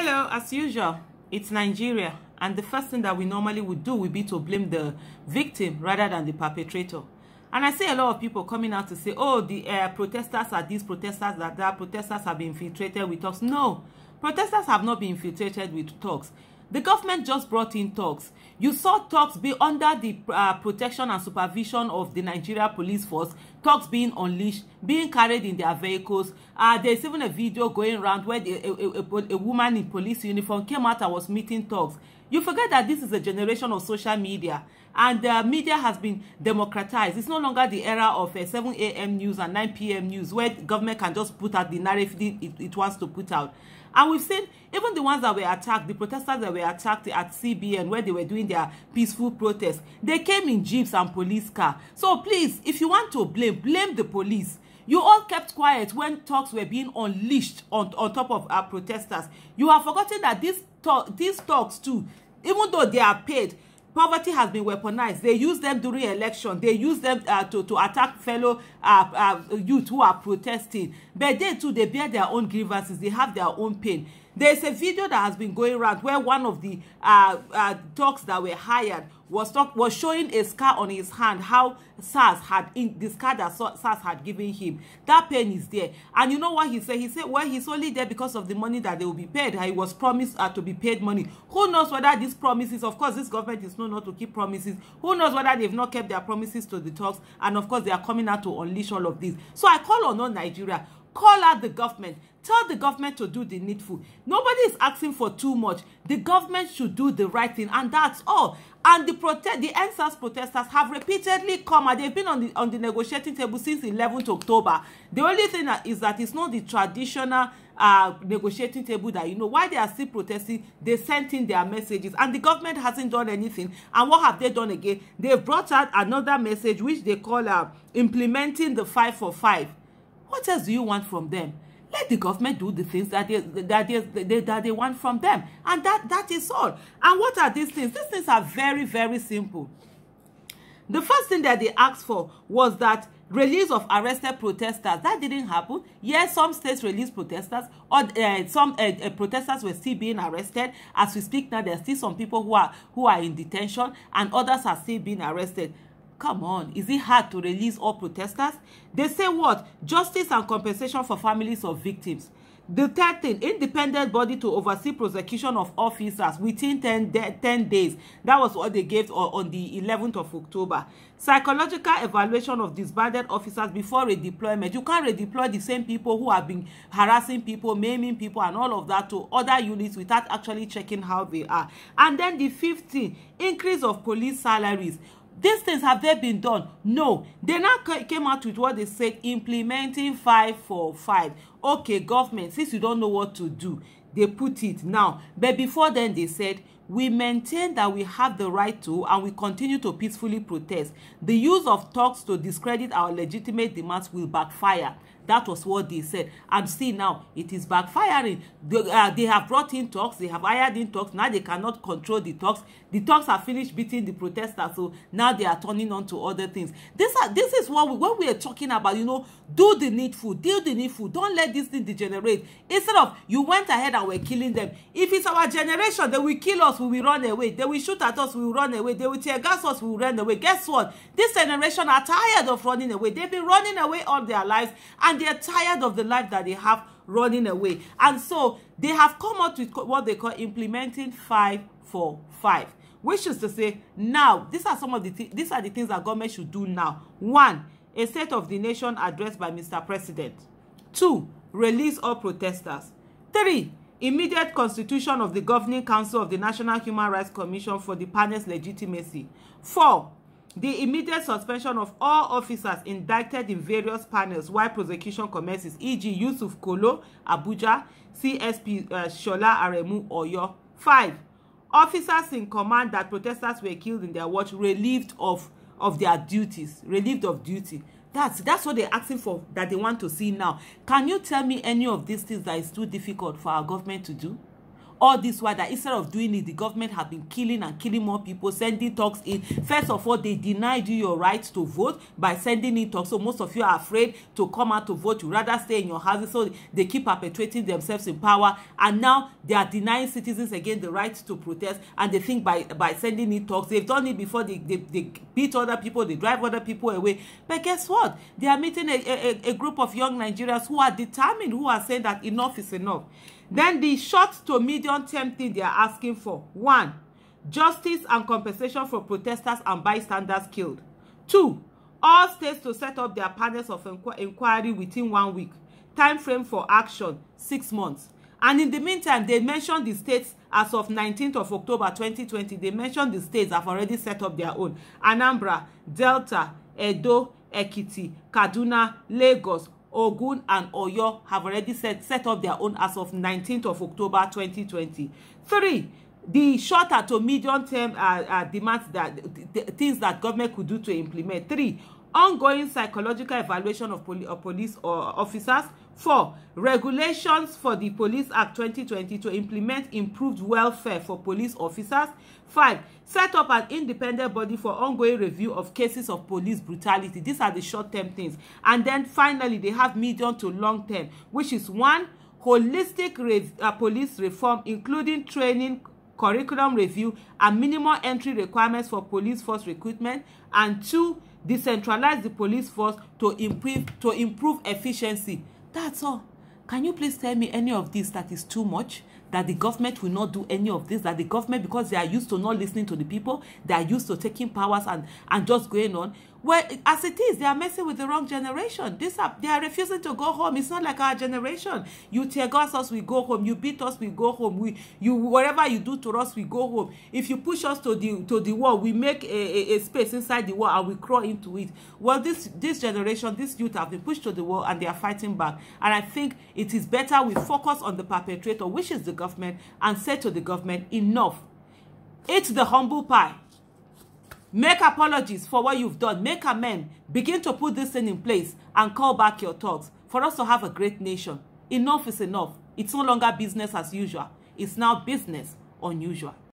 Hello, as usual, it's Nigeria, and the first thing that we normally would do would be to blame the victim rather than the perpetrator. And I see a lot of people coming out to say, oh, the protesters are these, protesters are that, protesters have been infiltrated with talks. No, protesters have not been infiltrated with talks. The government just brought in talks. You saw talks be under the protection and supervision of the Nigeria police force, talks being unleashed, being carried in their vehicles. There's even a video going around where a woman in police uniform came out and was meeting talks. You forget that this is a generation of social media, and media has been democratized. It's no longer the era of 7 a.m. news and 9 p.m. news where government can just put out the narrative it wants to put out. And we've seen even the ones that were attacked, the protesters that were attacked at CBN where they were doing their peaceful protest, they came in jeeps and police car. So please, if you want to blame the police. You all kept quiet when talks were being unleashed on top of our protesters. You have forgotten that these talks too, even though they are paid, poverty has been weaponized. They use them during election. They use them to attack fellow youth who are protesting. But they too, they bear their own grievances. They have their own pain. There's a video that has been going around where one of the talks that were hired was showing a scar on his hand, how SARS had the scar that SARS had given him. That pain is there. And you know what he said? He said, well, he's only there because of the money that they will be paid. He was promised to be paid money. Who knows whether these promises, of course, this government is known not to keep promises. Who knows whether they've not kept their promises to the talks? And of course, they are coming out to unleash all of this. So I call on all Nigeria. Call out the government. Tell the government to do the needful. Nobody is asking for too much. The government should do the right thing, and that's all. And the NSAS protesters have repeatedly come, and they've been on the negotiating table since 11th October. The only thing is that it's not the traditional negotiating table that, you know, why they are still protesting. They sent in their messages, and the government hasn't done anything. And what have they done again? They've brought out another message which they call implementing the 5 for 5. What else do you want from them? Let the government do the things that they want from them. And that is all. And what are these things? These things are very, very simple. The first thing that they asked for was that release of arrested protesters. That didn't happen. Yes, some states released protesters, or some protesters were still being arrested. As we speak now, there are still some people who are in detention, and others are still being arrested. Come on, is it hard to release all protesters? They say what? Justice and compensation for families of victims. The third thing, independent body to oversee prosecution of officers within 10 days. That was what they gave on the 11th of October. Psychological evaluation of disbanded officers before redeployment. You can't redeploy the same people who have been harassing people, maiming people, and all of that to other units without actually checking how they are. And then the fifth thing, increase of police salaries. These things, have they been done? No. They now came out with what they said, implementing 5 for 5. Okay, government, since you don't know what to do, they put it now. But before then, they said, we maintain that we have the right to, and we continue to peacefully protest. The use of talks to discredit our legitimate demands will backfire. That was what they said. And see now, it is backfiring. They have brought in talks. They have hired in talks. Now they cannot control the talks. The talks are finished beating the protesters. So now they are turning on to other things. This is what we are talking about, you know, do the needful. Do the needful. Don't let this thing degenerate. Instead of, you went ahead and were killing them. If it's our generation, they will kill us, we will run away. They will shoot at us, we will run away. They will tear gas us, we will run away. Guess what? This generation are tired of running away. They've been running away all their lives, and they're tired of the life that they have running away. And so they have come out with what they call implementing 5 for 5, which is to say, now these are the things that government should do now. 1, a state of the nation address by Mr. President. 2, release all protesters. 3, immediate constitution of the governing council of the National Human Rights Commission for the panel's legitimacy. 4, the immediate suspension of all officers indicted in various panels while prosecution commences, e.g. Yusuf Kolo, Abuja, CSP Shola Aremu, Oyo. 5, officers in command that protesters were killed in their watch relieved of their duties, relieved of duty. That's what they're asking for, that they want to see now. Can you tell me any of these things that is too difficult for our government to do? all this while, that instead of doing it, the government have been killing and killing more people, sending thugs in. First of all, they denied you your right to vote by sending in thugs. So most of you are afraid to come out to vote. You rather stay in your houses. So they keep perpetuating themselves in power, and now they are denying citizens again the right to protest. And they think by sending in thugs, they've done it before. They beat other people, they drive other people away. But guess what? They are meeting a group of young Nigerians who are determined, who are saying that enough is enough. Then the short to medium term thing they are asking for: 1, justice and compensation for protesters and bystanders killed. 2, all states to set up their panels of inquiry within 1 week. Time frame for action: 6 months. And in the meantime, they mentioned the states as of 19th of October 2020. They mentioned the states have already set up their own: Anambra, Delta, Edo, Ekiti, Kaduna, Lagos, Ogun, and Oyo have already set up their own as of 19th of October 2020. 3, the shorter to medium term demands, that things that government could do to implement. 3, ongoing psychological evaluation of police officers. 4, regulations for the Police Act 2020 to implement improved welfare for police officers. 5, set up an independent body for ongoing review of cases of police brutality. These are the short-term things. And then finally, they have medium to long-term, which is 1, holistic police reform, including training, curriculum review, and minimum entry requirements for police force recruitment. And 2, decentralize the police force to improve efficiency. That's all. Can you please tell me any of this that is too much? That the government will not do any of this? That the government, because they are used to not listening to the people, they are used to taking powers and just going on? Well, as it is, they are messing with the wrong generation. They are refusing to go home. It's not like our generation. You tear gas us, we go home. You beat us, we go home. Whatever you do to us, we go home. If you push us to the wall, we make a space inside the wall and we crawl into it. Well, this generation, this youth have been pushed to the wall and they are fighting back. And I think it is better we focus on the perpetrator, which is the government, and say to the government, enough. Eat the humble pie. Make apologies for what you've done. Make amends. Begin to put this thing in place and call back your thoughts for us to have a great nation. Enough is enough. It's no longer business as usual. It's now business unusual.